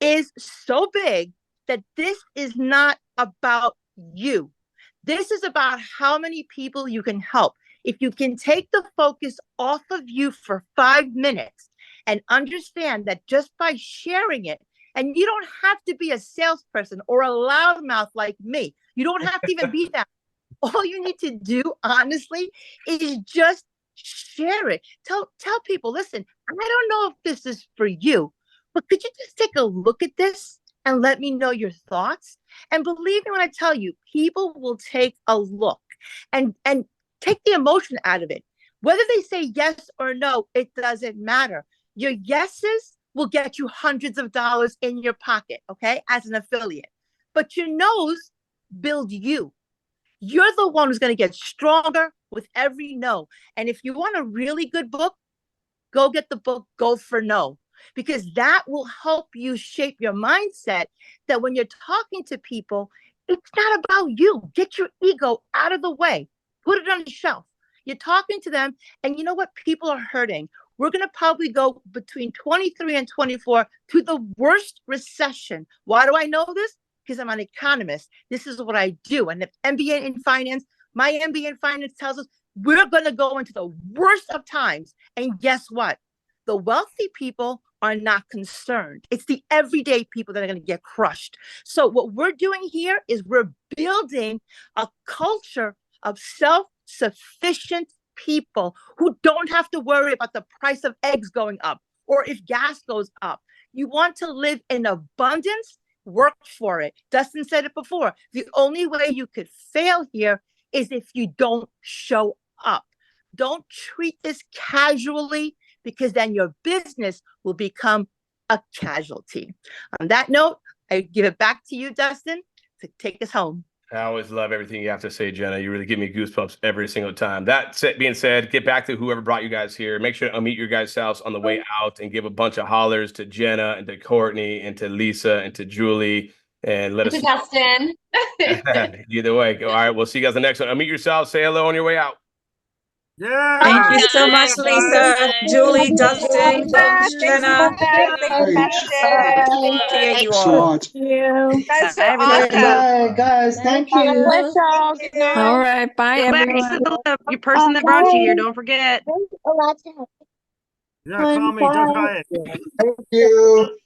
is so big that this is not about you. This is about how many people you can help. If you can take the focus off of you for 5 minutes and understand that just by sharing it, and you don't have to be a salesperson or a loudmouth like me. You don't have to even be that. All you need to do, honestly, is just share it. Tell people, listen, I don't know if this is for you, but could you just take a look at this and let me know your thoughts? And believe me when I tell you, people will take a look and take the emotion out of it. Whether they say yes or no, it doesn't matter. Your yeses will get you hundreds of dollars in your pocket, okay, as an affiliate. But your no's build you. You're the one who's going to get stronger with every no. And if you want a really good book, go get the book, Go for No, because that will help you shape your mindset that when you're talking to people, it's not about you. Get your ego out of the way. Put it on the shelf. You're talking to them, and you know what? People are hurting. We're going to probably go between 23 and 24 to the worst recession. Why do I know this? Because I'm an economist. This is what I do. And if MBA in finance, my MBA in finance tells us we're going to go into the worst of times. And guess what? The wealthy people are not concerned. It's the everyday people that are going to get crushed. So what we're doing here is we're building a culture of self-sufficient people who don't have to worry about the price of eggs going up or if gas goes up. You want to live in abundance, work for it. Dustin said it before. The only way you could fail here is if you don't show up. Don't treat this casually, because then your business will become a casualty. On that note, I give it back to you, Dustin, to take us home. I always love everything you have to say, Jenna. You really give me goosebumps every single time. That being said, get back to whoever brought you guys here. Make sure to unmute your guys' selves on the way out and give a bunch of hollers to Jenna and to Courtney and to Lisa and to Julie. And let us know. Dustin. Either way. All right, we'll see you guys the next one. Unmute yourselves. Say hello on your way out. Yeah. Thank you so much, Lisa, Julie, Dustin, Jenna. Thank you so much. Guys are awesome. Bye, guys. Thank you. God bless y'all. Good night. All right, bye, everyone. Your person that brought you here, don't forget. Yeah, call me. Don't try it. Thank you.